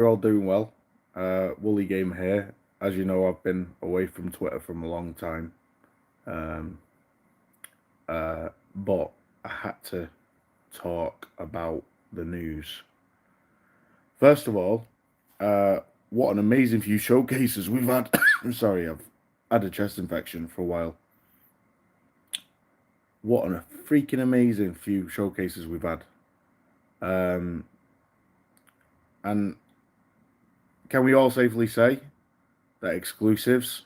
You're all doing well. WoolleyGamer here. As you know, I've been away from Twitter from a long time. Um, but I had to talk about the news. First of all, uh, what an amazing few showcases we've had. I'm sorry, I've had a chest infection for a while. What a freaking amazing few showcases we've had. Um, and can we all safely say that exclusives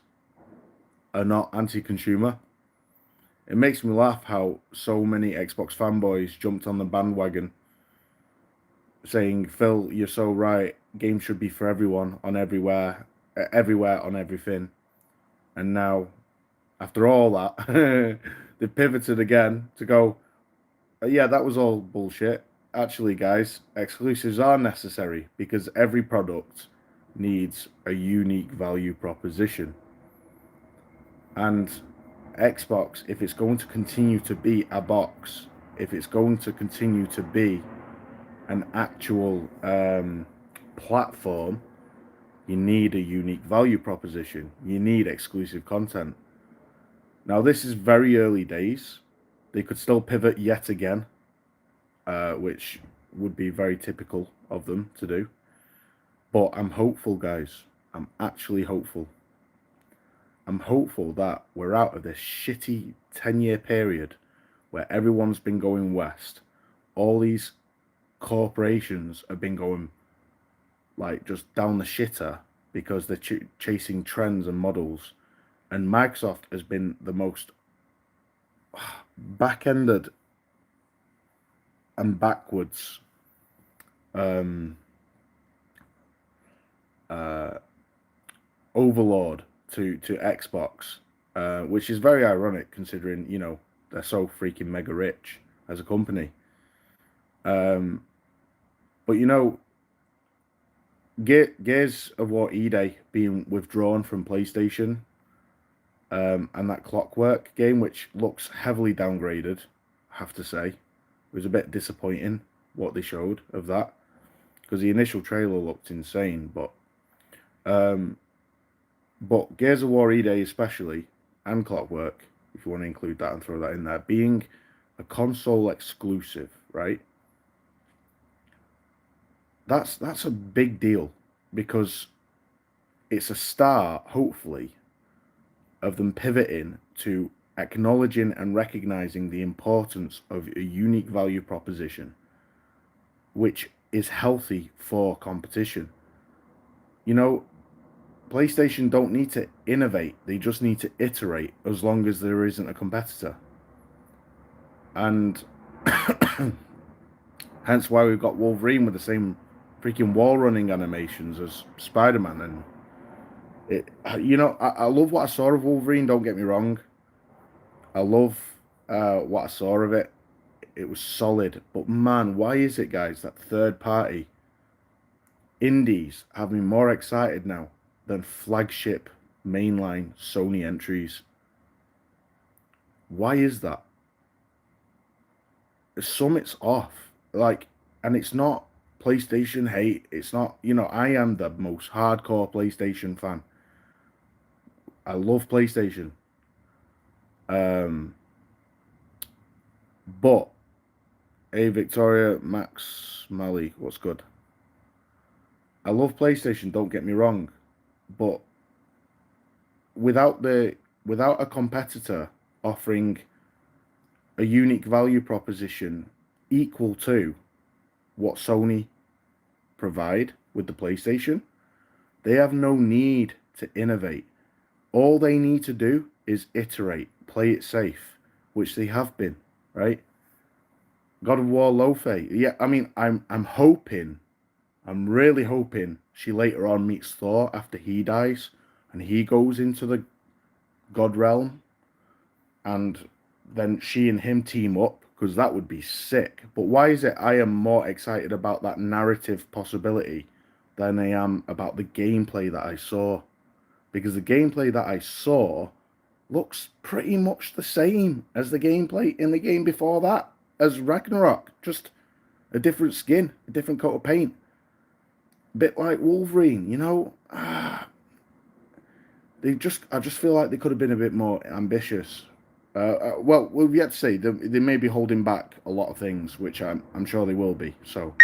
are not anti-consumer? It makes me laugh how so many Xbox fanboys jumped on the bandwagon saying, Phil, you're so right. Games should be for everyone on everywhere on everything. And now, after all that, they've pivoted again to go, yeah, that was all bullshit. Actually, guys, exclusives are necessary because every product needs a unique value proposition. And Xbox, if it's going to continue to be a box, if it's going to continue to be an actual platform, you need a unique value proposition. You need exclusive content. Now, this is very early days. They could still pivot yet again, which would be very typical of them to do. But I'm hopeful, guys. I'm actually hopeful. I'm hopeful that we're out of this shitty 10-year period where everyone's been going west. All these corporations have been going like just down the shitter because they're chasing trends and models. And Microsoft has been the most back-ended and backwards um, uh, overlord to Xbox, which is very ironic considering, you know, they're so freaking mega rich as a company. But you know, Gears of War E-Day being withdrawn from PlayStation, and that Clockwork game, which looks heavily downgraded, I have to say. It was a bit disappointing what they showed of that, because the initial trailer looked insane, but Gears of War E-Day especially, and Clockwork, if you want to include that and throw that in there, being a console exclusive, right? That's a big deal because it's a start, hopefully, of them pivoting to acknowledging and recognizing the importance of a unique value proposition, which is healthy for competition. You know, PlayStation don't need to innovate, they just need to iterate as long as there isn't a competitor. And hence why we've got Wolverine with the same freaking wall running animations as Spider-Man. And I love what I saw of Wolverine, don't get me wrong. I love what I saw of it. It was solid. But man, why is it, guys, that third party indies have me more excited now than flagship mainline Sony entries? Why is that? Summit's off. Like, and it's not PlayStation hate. It's not, I am the most hardcore PlayStation fan. I love PlayStation. But hey, Victoria Max Malley, what's good? I love PlayStation, don't get me wrong, but without a competitor offering a unique value proposition equal to what Sony provide with the PlayStation, they have no need to innovate. All they need to do is iterate, play it safe, which they have been, right? God of War Lofe. Yeah, I mean, I'm really hoping she later on meets Thor after he dies and he goes into the God realm, and then she and him team up, because that would be sick. But why is it I am more excited about that narrative possibility than I am about the gameplay that I saw? Because the gameplay that I saw looks pretty much the same as the gameplay in the game before that, as Ragnarok, just a different skin, a different coat of paint. bit like Wolverine, you know. I just feel like they could have been a bit more ambitious. Well, we've yet to see. They may be holding back a lot of things, which I'm sure they will be. So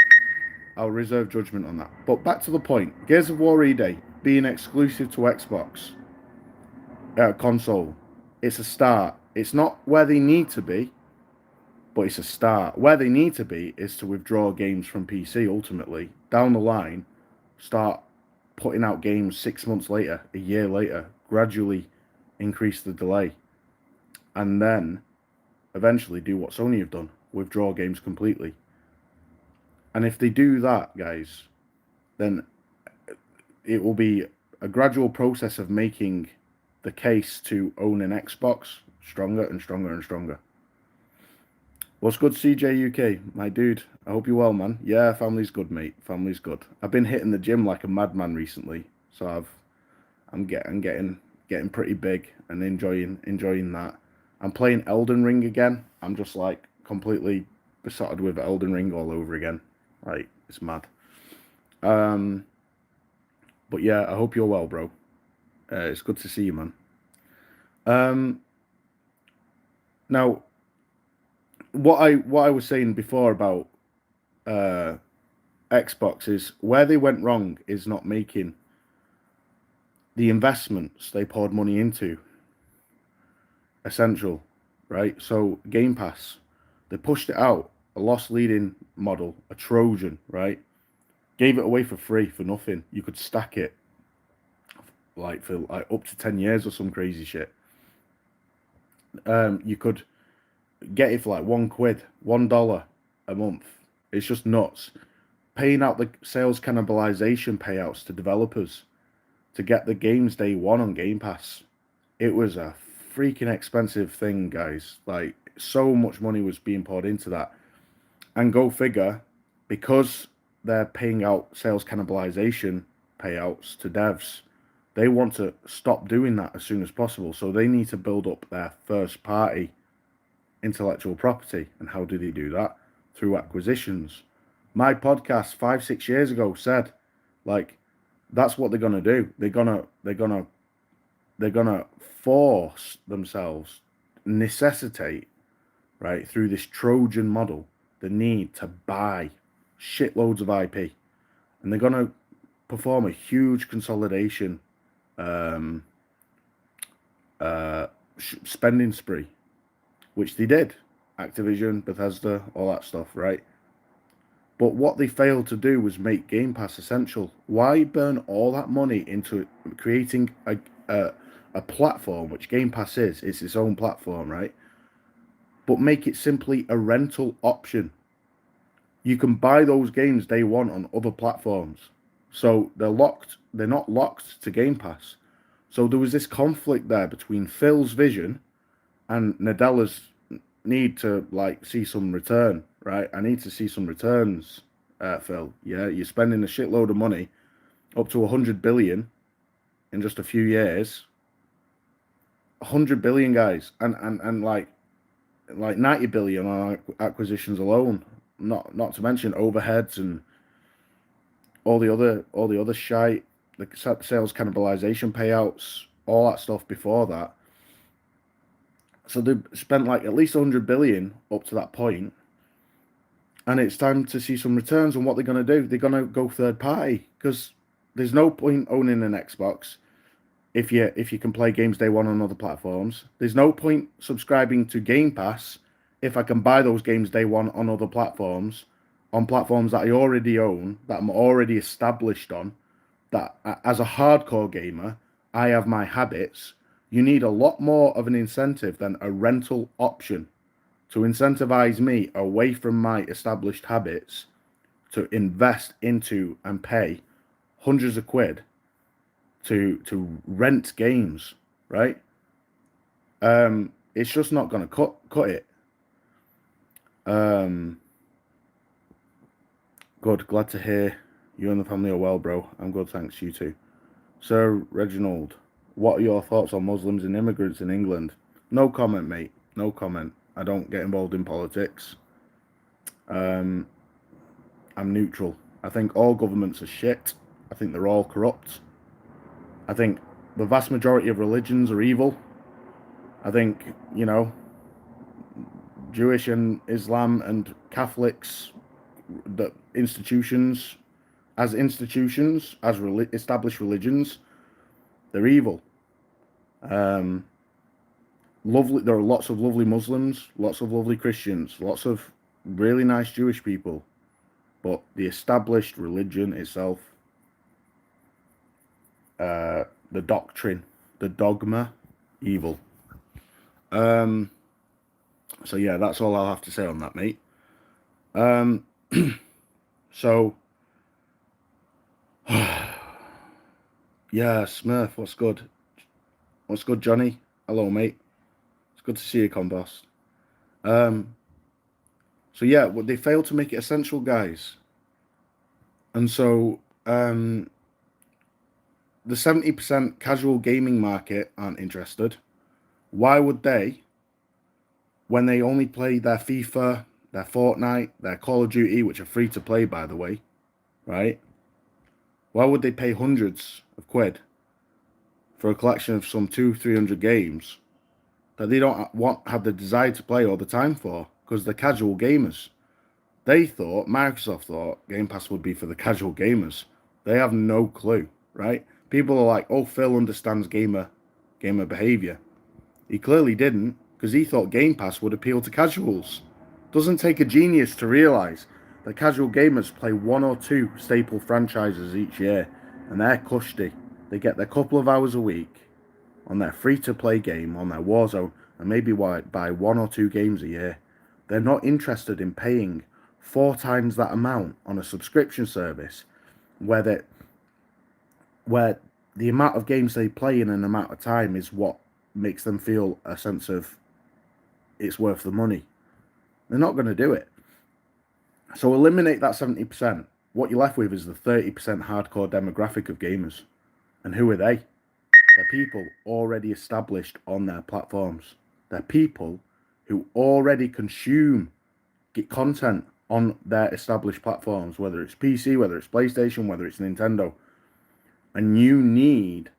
I'll reserve judgment on that. But back to the point: Gears of War E-Day being exclusive to Xbox console, it's a start. It's not where they need to be, but it's a start. Where they need to be is to withdraw games from PC. Ultimately, down the line, start putting out games 6 months later, a year later, gradually increase the delay, and then eventually do what Sony have done, withdraw games completely. And if they do that, guys, then it will be a gradual process of making the case to own an Xbox stronger and stronger and stronger. What's good, CJ UK? My dude, I hope you're well, man. Yeah, family's good, mate. Family's good. I've been hitting the gym like a madman recently, so I'm getting pretty big and enjoying that. I'm playing Elden Ring again. I'm just like completely besotted with Elden Ring all over again. Like, it's mad. But yeah, I hope you're well, bro. It's good to see you, man. Now, what I was saying before about Xbox is where they went wrong is not making the investments they poured money into essential, right? So Game Pass, they pushed it out, a loss leading model, a Trojan, right? Gave it away for free for nothing. You could stack it like for like up to 10 years or some crazy shit. You could get it for like £1, $1 a month. It's just nuts. Paying out the sales cannibalization payouts to developers to get the games day one on Game Pass. It was a freaking expensive thing, guys. Like, so much money was being poured into that. And go figure, because they're paying out sales cannibalization payouts to devs, they want to stop doing that as soon as possible. So they need to build up their first party intellectual property. And how do they do that? Through acquisitions. My podcast 5-6 years ago said, like, that's what they're gonna do. They're gonna force themselves, necessitate, right, through this Trojan model, the need to buy shitloads of IP, and they're gonna perform a huge consolidation spending spree, which they did. Activision, Bethesda, all that stuff, right? But what they failed to do was make Game Pass essential. Why burn all that money into creating a platform, which Game Pass is? It's its own platform, right? But make it simply a rental option. You can buy those games day one on other platforms. So they're not locked to Game Pass. So there was this conflict there between Phil's vision and Nadella's need to like see some return, right? I need to see some returns, Phil. Yeah, you're spending a shitload of money, up to 100 billion in just a few years. 100 billion, guys, and like 90 billion on acquisitions alone. Not to mention overheads and all the other shite, the sales cannibalization payouts, all that stuff before that. So they spent like at least 100 billion up to that point, and it's time to see some returns on what they're going to do. They're going to go third party because there's no point owning an Xbox if you can play games day one on other platforms. There's no point subscribing to Game Pass if I can buy those games day one on other platforms, on platforms that I already own, that I'm already established on, that as a hardcore gamer, I have my habits. You need a lot more of an incentive than a rental option to incentivize me away from my established habits to invest into and pay hundreds of quid to rent games, right? It's just not going to cut it. Good, glad to hear you and the family are well, bro. I'm good, thanks. You too. Sir Reginald, what are your thoughts on Muslims and immigrants in England? No comment, mate. No comment. I don't get involved in politics. I'm neutral. I think all governments are shit. I think they're all corrupt. I think the vast majority of religions are evil. I think, you know, Jewish and Islam and Catholics, the institutions, as established religions, they're evil. Lovely. There are lots of lovely Muslims, lots of lovely Christians, lots of really nice Jewish people, but the established religion itself, the doctrine, the dogma, evil. So yeah, that's all I'll have to say on that, mate. So yeah, Smurf, what's good? What's good, Johnny? Hello, mate. It's good to see you, Combost. So yeah, well, they failed to make it essential, guys. And so the 70% casual gaming market aren't interested. Why would they, when they only play their FIFA, their Fortnite, their Call of Duty, which are free to play, by the way, right? Why would they pay hundreds of quid for a collection of some 200-300 games that they don't have the desire to play all the time for? Because they're casual gamers. Microsoft thought Game Pass would be for the casual gamers. They have no clue, right? People are like, oh, Phil understands gamer behavior. He clearly didn't, because he thought Game Pass would appeal to casuals. Doesn't take a genius to realize that casual gamers play one or two staple franchises each year, and they're cushy. They get their couple of hours a week on their free-to-play game, on their Warzone, and maybe buy one or two games a year. They're not interested in paying 4 times that amount on a subscription service where the amount of games they play in an amount of time is what makes them feel a sense of it's worth the money. They're not going to do it. So eliminate that 70%. What you're left with is the 30% hardcore demographic of gamers. And who are they? They're people already established on their platforms. They're people who already get content on their established platforms, whether it's PC, whether it's PlayStation, whether it's Nintendo. And you need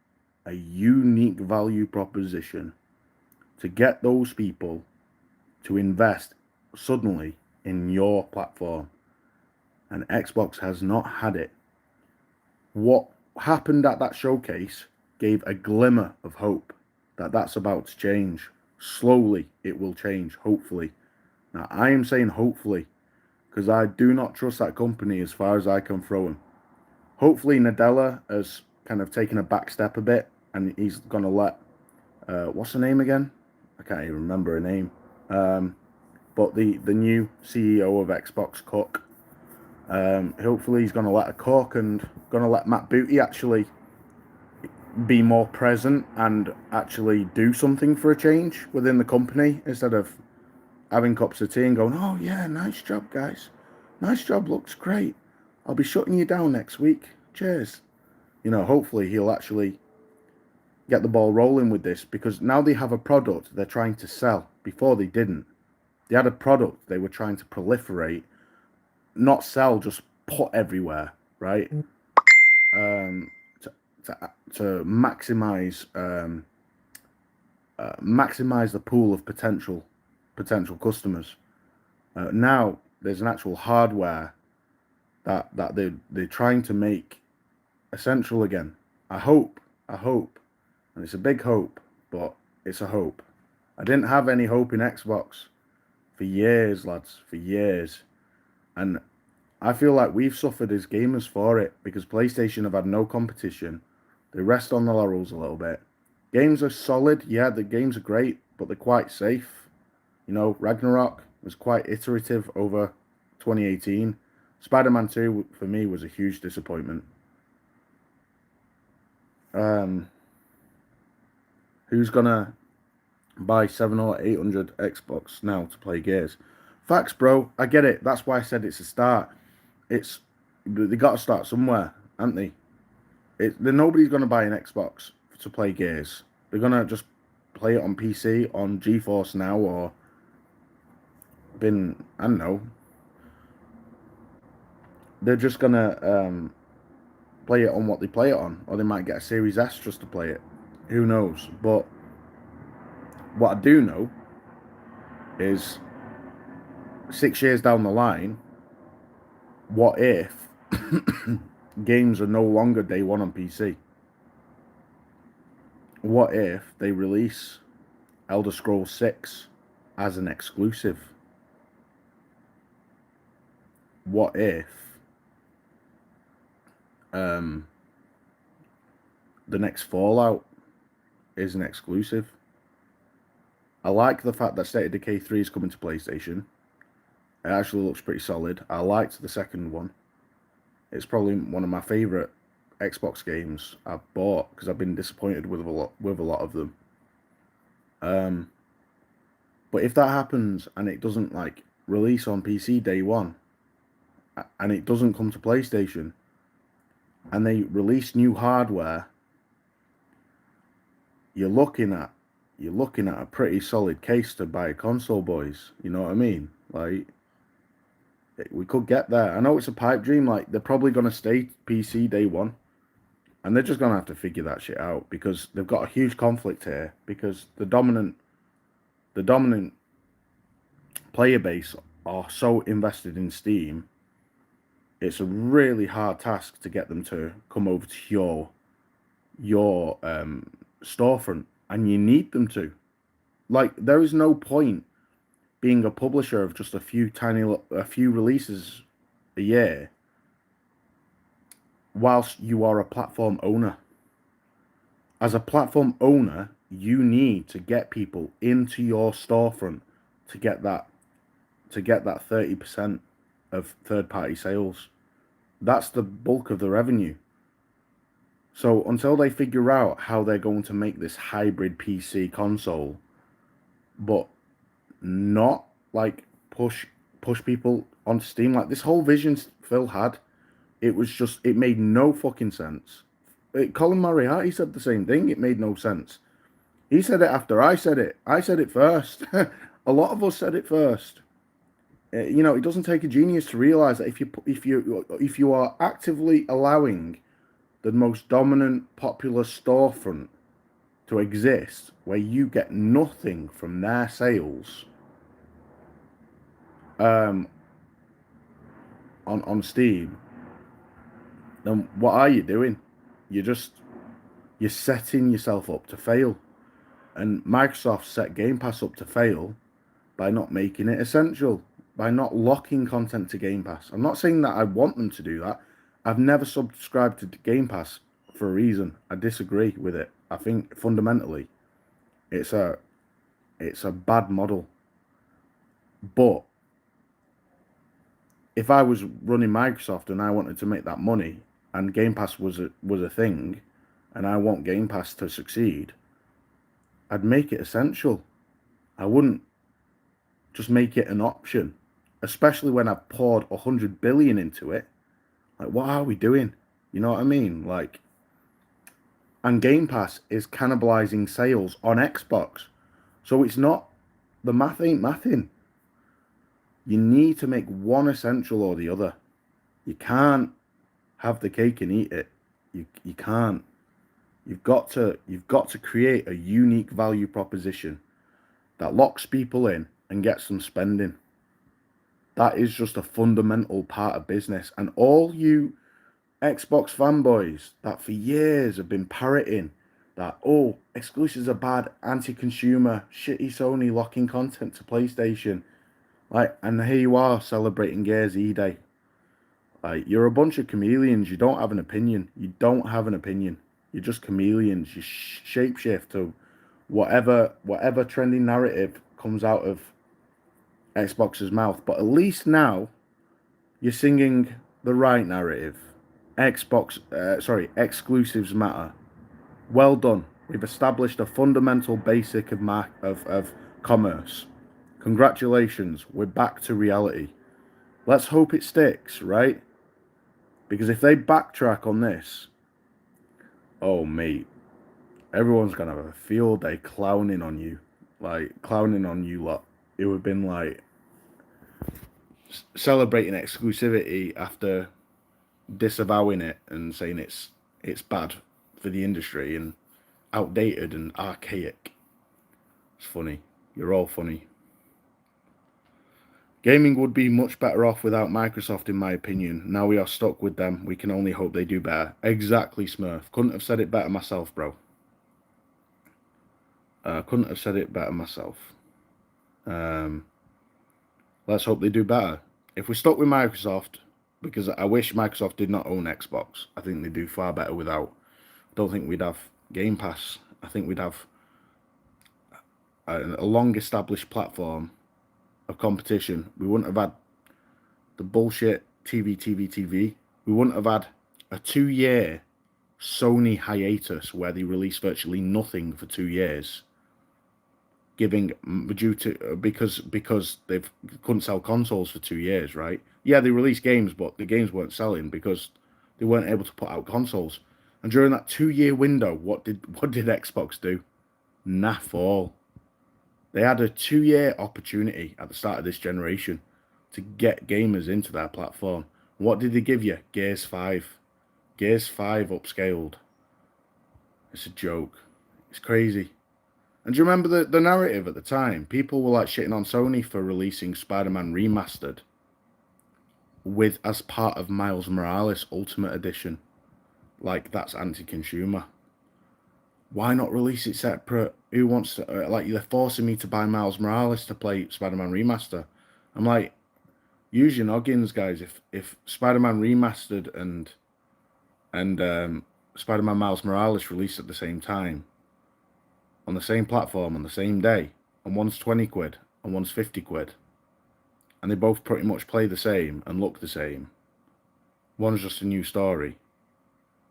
a unique value proposition to get those people to invest suddenly in your platform. And Xbox has not had it. What happened at that showcase gave a glimmer of hope that that's about to change. Slowly it will change, hopefully. Now, I am saying hopefully, because I do not trust that company as far as I can throw him. Hopefully Nadella has kind of taken a back step a bit, and he's going to let, what's her name again? I can't even remember her name. But the new CEO of Xbox cook. Hopefully he's going to let her cook and going to let Matt Booty actually be more present and actually do something for a change within the company instead of having cups of tea and going, oh yeah, nice job, guys. Nice job, looks great. I'll be shutting you down next week. Cheers. You know, hopefully he'll actually get the ball rolling with this, because now they have a product they're trying to sell. Before they didn't. They had a product they were trying to proliferate, not sell, just put everywhere, right? To maximize maximize the pool of potential customers. Now there's an actual hardware that they're trying to make essential again. I hope, and it's a big hope, but it's a hope. I didn't have any hope in Xbox for years, lads, for years, and I feel like we've suffered as gamers for it, because PlayStation have had no competition. They rest on the laurels a little bit. Games are solid, yeah, the games are great, but they're quite safe. You know, Ragnarok was quite iterative over 2018. Spider-Man 2 for me was a huge disappointment. Who's gonna buy 700 or 800 Xbox now to play Gears? Facts, bro. I get it. That's why I said it's a start. They got to start somewhere, haven't they? Nobody's gonna buy an Xbox to play Gears. They're gonna just play it on PC, on GeForce Now, or I don't know. They're just gonna play it on what they play it on, or they might get a Series S just to play it. Who knows? But what I do know is 6 years down the line, what if games are no longer day one on PC? What if they release Elder Scrolls 6 as an exclusive? What if the next Fallout is an exclusive? I like the fact that State of Decay 3 is coming to PlayStation. It actually looks pretty solid. I liked the second one. It's probably one of my favourite Xbox games I've bought because I've been disappointed with a lot of them. But if that happens and it doesn't like release on PC day one, and it doesn't come to PlayStation, and they release new hardware, you're looking at a pretty solid case to buy a console, boys. You know what I mean? Like, we could get there. I know it's a pipe dream. Like, they're probably gonna stay PC day one, and they're just gonna have to figure that shit out because they've got a huge conflict here. Because the dominant player base are so invested in Steam. It's a really hard task to get them to come over to your storefront, and you need them to. Like, there is no point being a publisher of just a few releases a year whilst you are a platform owner. As a platform owner, you need to get people into your storefront to get that 30% of third-party sales. That's the bulk of the revenue. So until they figure out how they're going to make this hybrid PC console, but not like push people onto Steam, like this whole vision Phil had, it made no fucking sense. Colin Moriarty said the same thing. It made no sense. He said it after I said it. I said it first. A lot of us said it first. You know, it doesn't take a genius to realize that if you are actively allowing the most dominant popular storefront to exist, where you get nothing from their sales, on Steam, then what are you doing? You're setting yourself up to fail, and Microsoft set Game Pass up to fail by not making it essential, by not locking content to Game Pass. I'm not saying that I want them to do that. I've never subscribed to Game Pass for a reason. I disagree with it. I think fundamentally it's a bad model. But if I was running Microsoft and I wanted to make that money and Game Pass was a thing and I want Game Pass to succeed, I'd make it essential. I wouldn't just make it an option, especially when I've poured 100 billion into it. Like, what are we doing? You know what I mean? Like, and Game Pass is cannibalizing sales on Xbox. So it's not, the math ain't mathing. You need to make one essential or the other. You can't have the cake and eat it. You can't. You've got to create a unique value proposition that locks people in and gets them spending. That is just a fundamental part of business. And all you Xbox fanboys that for years have been parroting that, oh, exclusives are bad, anti-consumer, shitty Sony locking content to PlayStation. Like, and here you are celebrating Gears E-Day. Like, you're a bunch of chameleons. You don't have an opinion. You don't have an opinion. You're just chameleons. You shapeshift to whatever trending narrative comes out of Xbox's mouth. But at least now you're singing the right narrative. Exclusives matter. Well done. We've established a fundamental basic of commerce. Congratulations. We're back to reality. Let's hope it sticks, right? Because if they backtrack on this, oh mate, everyone's gonna have a field day clowning on you lot. It would have been like celebrating exclusivity after disavowing it and saying it's bad for the industry and outdated and archaic. It's funny. You're all funny. Gaming would be much better off without Microsoft, in my opinion. Now we are stuck with them. We can only hope they do better. Exactly, Smurf. Couldn't have said it better myself, bro. Couldn't have said it better myself. Let's hope they do better. If we're stuck with Microsoft, because I wish Microsoft did not own Xbox. I think they do far better without. I don't think we'd have Game Pass. I think we'd have a long-established platform of competition. We wouldn't have had the bullshit TV. We wouldn't have had a 2-year Sony hiatus where they released virtually nothing for 2 years, giving due to because they couldn't sell consoles for 2 years, right? Yeah, they released games, but the games weren't selling because they weren't able to put out consoles. And during that 2-year window, what did Xbox do? Naff all. They had a 2-year opportunity at the start of this generation to get gamers into their platform. What did they give you? Gears 5. Gears 5 upscaled. It's a joke. It's crazy. And do you remember the narrative at the time? People were like shitting on Sony for releasing Spider-Man Remastered with as part of Miles Morales Ultimate Edition. Like, that's anti-consumer. Why not release it separate? Who wants to, like, they're forcing me to buy Miles Morales to play Spider-Man Remaster. I'm like, use your noggins, guys. If Spider-Man Remastered and Spider-Man Miles Morales released at the same time, on the same platform, on the same day, and one's 20 quid and one's 50 quid, and they both pretty much play the same and look the same, one's just a new story,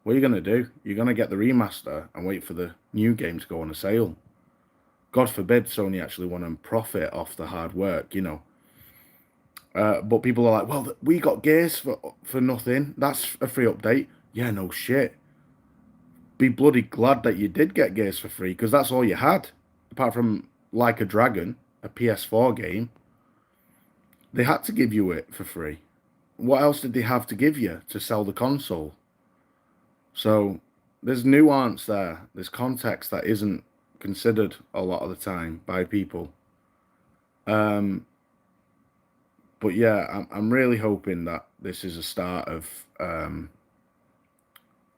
what are you going to do? You're going to get the remaster and wait for the new game to go on a sale. God forbid Sony actually want to profit off the hard work, you know. But people are like, well, we got Gears for nothing. That's a free update. Yeah, no shit. Be bloody glad that you did get Gears for free, because that's all you had. Apart from Like a Dragon, a PS4 game. They had to give you it for free. What else did they have to give you to sell the console? So there's nuance there. There's context that isn't considered a lot of the time by people. But yeah, I'm really hoping that this is a start of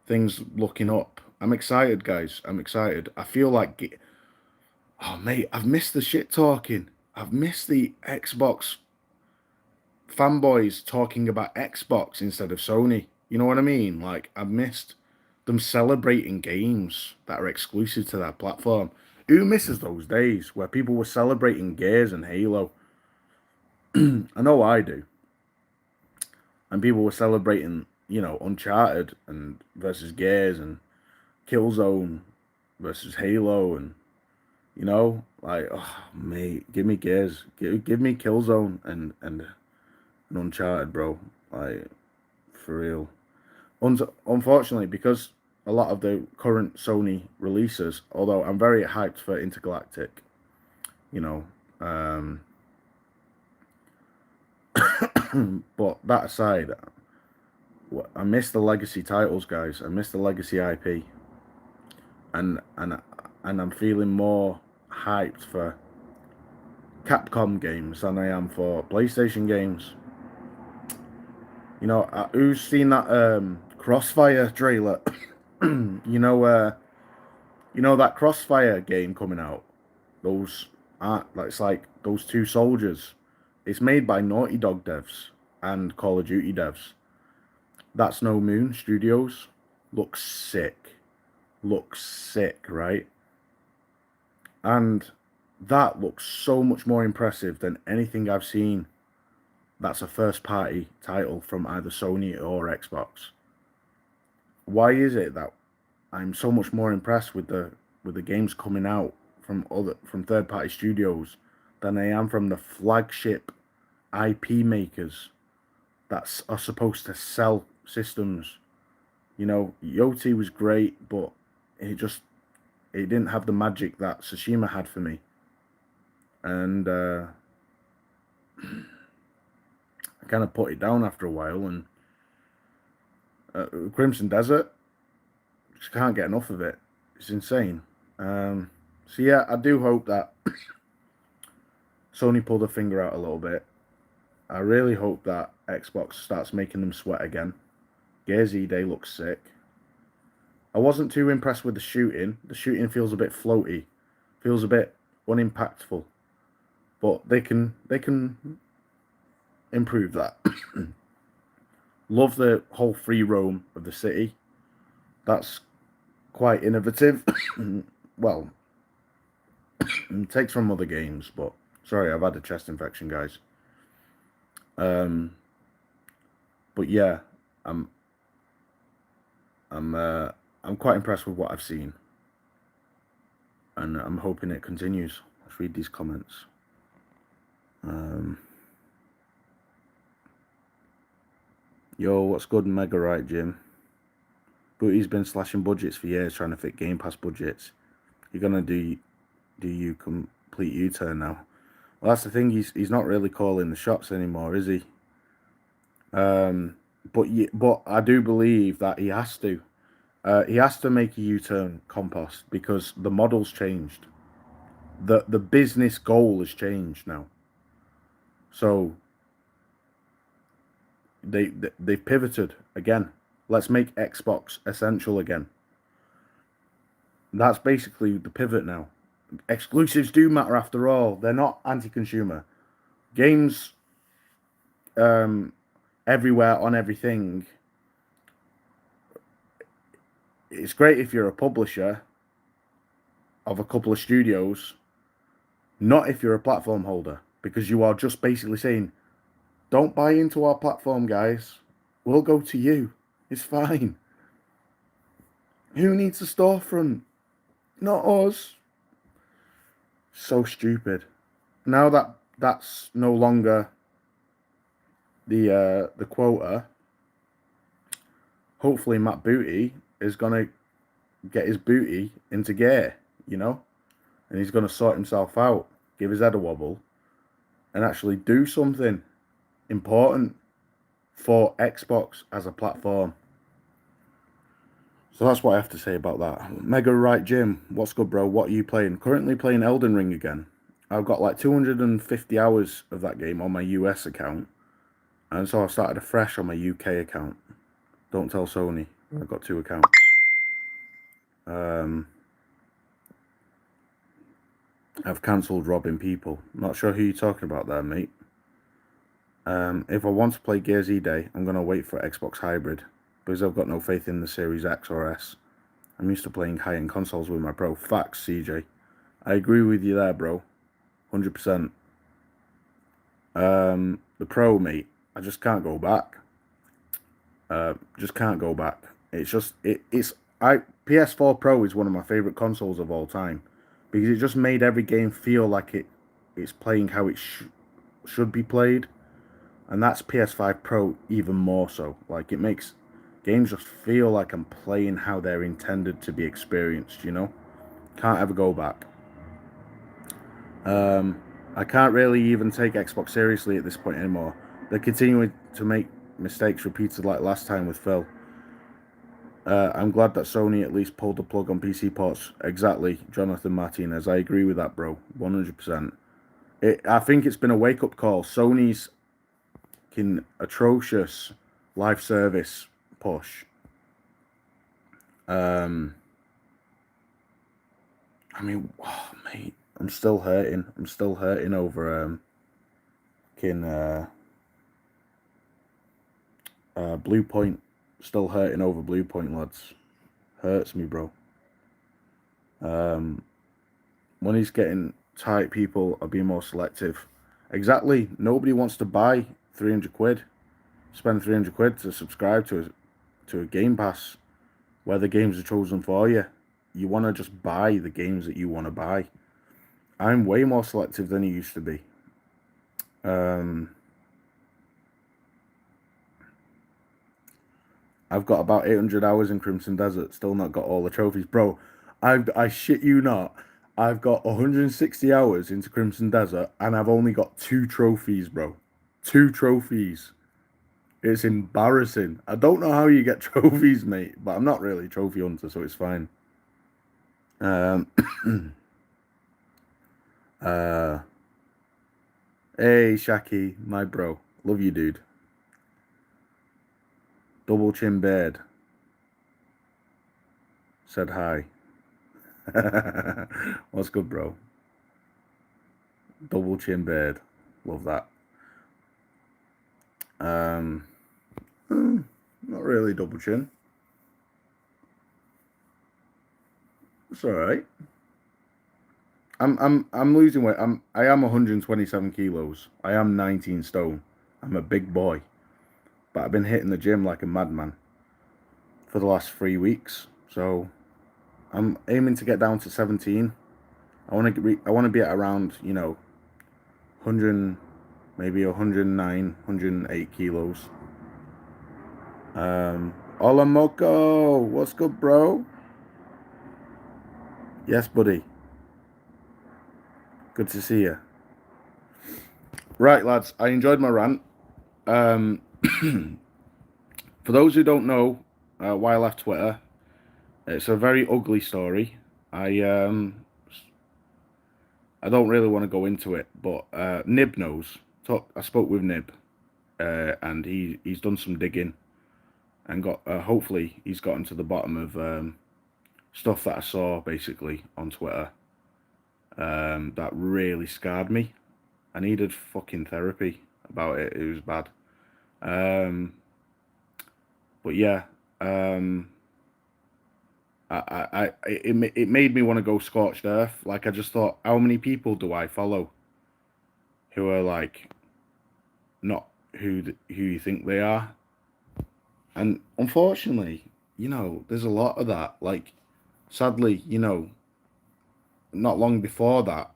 things looking up. I'm excited, guys. I'm excited. I feel like, oh mate, I've missed the shit talking. I've missed the Xbox fanboys talking about Xbox instead of Sony. You know what I mean? Like, I've missed them celebrating games that are exclusive to that platform. Who misses those days where people were celebrating Gears and Halo? I know I do. And people were celebrating, you know, Uncharted and versus Gears and Killzone versus Halo, and you know, like, oh mate, give me Gears, give me Killzone and Uncharted, bro. Like, for real. Unfortunately, because a lot of the current Sony releases, although I'm very hyped for Intergalactic, you know, but that aside, I miss the legacy titles, guys. I miss the legacy IP, and I'm feeling more hyped for Capcom games than I am for PlayStation games. You know, who's seen that Crossfire trailer? You know that Crossfire game coming out. Those it's like those two soldiers. It's made by Naughty Dog devs and Call of Duty devs. That's No Moon Studios. Looks sick. Looks sick, right? And that looks so much more impressive than anything I've seen that's a first-party title from either Sony or Xbox. Why is it that I'm so much more impressed with the games coming out from third-party studios than I am from the flagship IP makers that are supposed to sell systems? You know, Yoti was great, but it didn't have the magic that Tsushima had for me. And I kind of put it down after a while, and Crimson Desert, just can't get enough of it. It's insane. So yeah, I do hope that Sony pulled a finger out a little bit. I really hope that Xbox starts making them sweat again. Gears E-Day looks sick. I wasn't too impressed with the shooting. The shooting feels a bit floaty, feels a bit unimpactful. But they can improve that. Love the whole free roam of the city. That's quite innovative. Well, it takes from other games, but sorry, I've had a chest infection, guys. But yeah, I'm quite impressed with what I've seen, and I'm hoping it continues. Let's read these comments. Yo, what's good, Mega Right, Jim? Booty's been slashing budgets for years, trying to fit Game Pass budgets. You're gonna do you complete U-turn now? Well, that's the thing. He's not really calling the shots anymore, is he? But I do believe that he has to. He has to make a U-turn, Compost, because the model's changed. The business goal has changed now. So they've pivoted again. Let's make Xbox essential again. That's basically the pivot now. Exclusives do matter after all. They're not anti-consumer. Games everywhere on everything. It's great if you're a publisher of a couple of studios, not if you're a platform holder, because you are just basically saying, don't buy into our platform, guys. We'll go to you. It's fine. Who needs a storefront? Not us. So stupid. Now that that's no longer the quota, hopefully Matt Booty is gonna get his booty into gear, you know, and he's gonna sort himself out, give his head a wobble, and actually do something important for Xbox as a platform. So that's what I have to say about that. Mega Right Jim, what's good, bro? What are you playing? Currently playing Elden Ring again. I've got like 250 hours of that game on my US account, and so I started afresh on my UK account. Don't tell Sony. I've got 2 accounts. I've cancelled robbing people. Not sure who you're talking about there, mate. If I want to play Gears E-Day, I'm going to wait for Xbox Hybrid, because I've got no faith in the Series X or S. I'm used to playing high-end consoles with my Pro. Facts, CJ. I agree with you there, bro. 100%. The Pro, mate, I just can't go back. Just can't go back. It's just, PS4 Pro is one of my favorite consoles of all time, because it just made every game feel like it's playing how it should be played. And that's PS5 Pro even more so. Like, it makes games just feel like I'm playing how they're intended to be experienced, you know? Can't ever go back. I can't really even take Xbox seriously at this point anymore. They're continuing to make mistakes repeated like last time with Phil. I'm glad that Sony at least pulled the plug on PC ports. Exactly, Jonathan Martinez. I agree with that, bro. 100%. I think it's been a wake-up call. Sony's atrocious live service push. I mean, oh, mate, I'm still hurting. I'm still hurting over Blue Point. Still hurting over Blue Point, lads. Hurts me, bro. When he's getting tight, people are being more selective. Exactly. Nobody wants to buy 300 quid. Spend 300 quid to subscribe to a Game Pass where the games are chosen for you. You want to just buy the games that you want to buy. I'm way more selective than I used to be. I've got about 800 hours in Crimson Desert. Still not got all the trophies. Bro, I shit you not. I've got 160 hours into Crimson Desert, and I've only got 2 trophies, bro. 2 trophies. It's embarrassing. I don't know how you get trophies, mate, but I'm not really a trophy hunter, so it's fine. Um, uh, hey, Shaki, my bro. Love you, dude. Double Chin Beard said hi. What's good, bro? Double Chin Beard. Love that. Um, not really double chin. It's all right. I'm losing weight. I am 127 kilos. I am 19 stone. I'm a big boy, but I've been hitting the gym like a madman for the last 3 weeks. So I'm aiming to get down to 17. I want to be at around 100, maybe 109, 108 kilos. Hola Moco, what's good, bro? Yes, buddy. Good to see you. Right, lads, I enjoyed my rant. Um, for those who don't know why I left Twitter, it's a very ugly story. I don't really want to go into it, but Nib knows. I spoke with Nib, and he's done some digging and got hopefully he's gotten to the bottom of stuff that I saw basically on Twitter that really scarred me. I needed fucking therapy about it. It was bad. Um, but yeah, it made me want to go scorched earth. Like I just thought, how many people do I follow who are like not who you think they are? And unfortunately, there's a lot of that. Like, sadly, not long before that,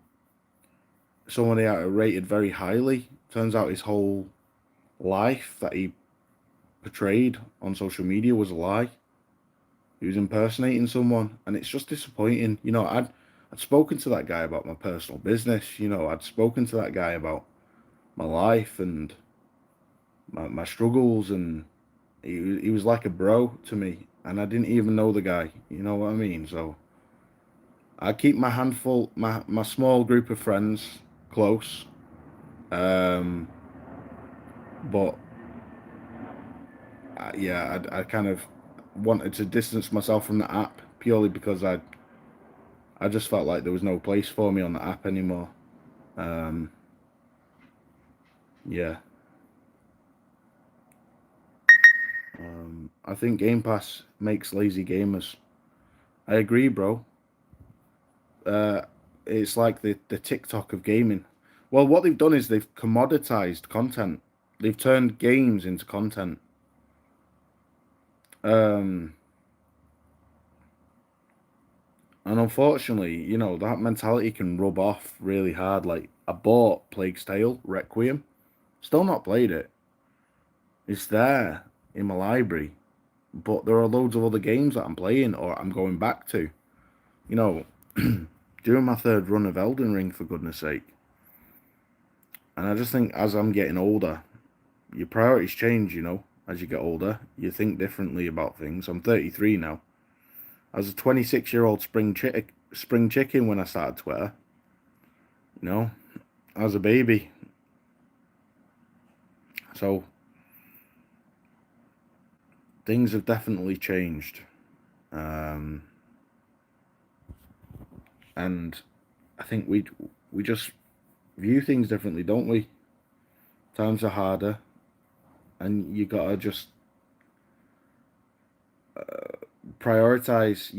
somebody I rated very highly. Turns out his whole life that he portrayed on social media was a lie. He was impersonating someone, and it's just disappointing. I'd spoken to that guy about my personal business. I'd spoken to that guy about my life and my struggles, and he was like a bro to me, and I didn't even know the guy. You know what I mean? So I keep my small group of friends close, um, but yeah, I kind of wanted to distance myself from the app purely because I just felt like there was no place for me on the app anymore. Um, yeah. I think Game Pass makes lazy gamers. I agree, bro. Uh, it's like the TikTok of gaming. Well, what they've done is they've commoditized content. They've turned games into content. Um, and unfortunately, that mentality can rub off really hard. Like, I bought Plague's Tale Requiem, still not played it. It's there in my library, but there are loads of other games that I'm playing or I'm going back to. You know, doing my third run of Elden Ring, for goodness sake. And I just think as I'm getting older, your priorities change, as you get older. You think differently about things. I'm 33 now. I was a 26-year-old spring chicken when I started Twitter. I was a baby. So things have definitely changed. And I think we just view things differently, don't we? Times are harder, and you gotta just prioritize.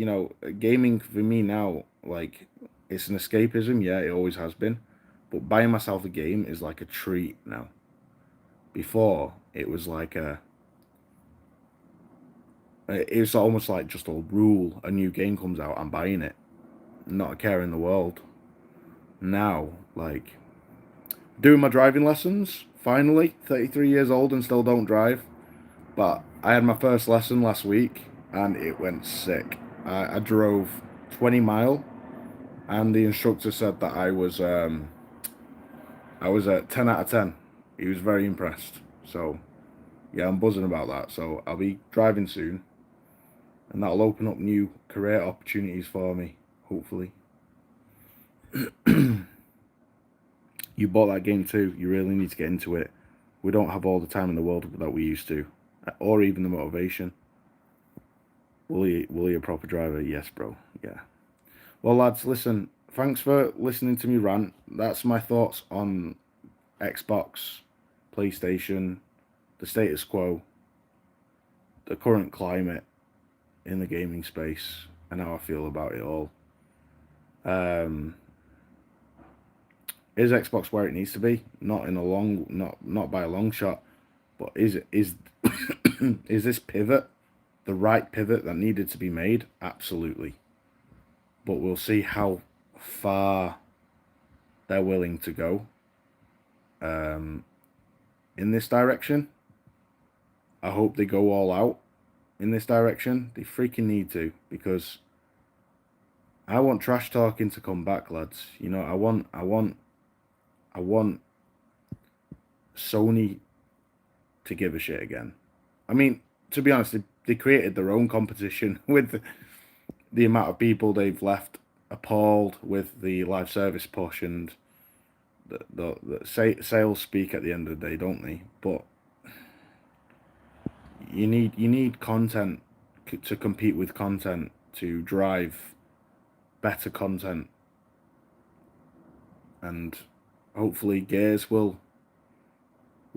Gaming for me now, like it's an escapism. Yeah, it always has been, but buying myself a game is like a treat now. Before it was like it's almost like just a rule. A new game comes out, I'm buying it, not a care in the world. Now, like doing my driving lessons. Finally, 33 years old and still don't drive. But I had my first lesson last week and it went sick. I drove 20 mile and the instructor said that I was at 10 out of 10. He was very impressed. So Yeah, I'm buzzing about that. So I'll be driving soon, and that'll open up new career opportunities for me, hopefully. You bought that game too. You really need to get into it. We don't have all the time in the world that we used to, or even the motivation. Woolley a proper driver? Yes, bro. Yeah. Well, lads, listen. Thanks for listening to me rant. That's my thoughts on Xbox, PlayStation, the status quo, the current climate in the gaming space, and how I feel about it all. Is Xbox where it needs to be? Not in a long, not by a long shot. But is is this pivot the right pivot that needed to be made? Absolutely. But we'll see how far they're willing to go in this direction. I hope they go all out in this direction. They freaking need to, because I want trash talking to come back, lads. You know, I want Sony to give a shit again. I mean, to be honest, they created their own competition with the amount of people they've left appalled with the live service push, and the sales speak at the end of the day, don't they? But you need content to compete with content, to drive better content, and hopefully Gears will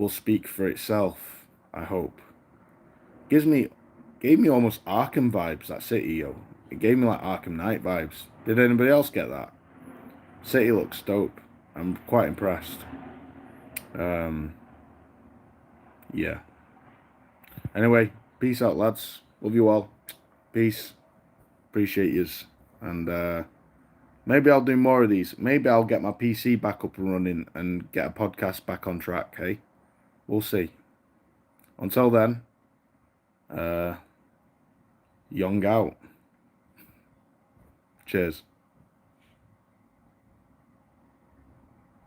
speak for itself. I hope. Gave me almost Arkham vibes, that city, yo. It gave me like Arkham Knight vibes. Did anybody else get that? City looks dope. I'm quite impressed. Yeah. Anyway, peace out, lads. Love you all. Peace. Appreciate yous. And maybe I'll do more of these. Maybe I'll get my PC back up and running and get a podcast back on track, hey? We'll see. Until then, young out. Cheers.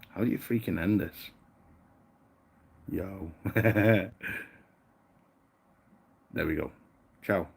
How do you freaking end this? Yo. There we go. Ciao.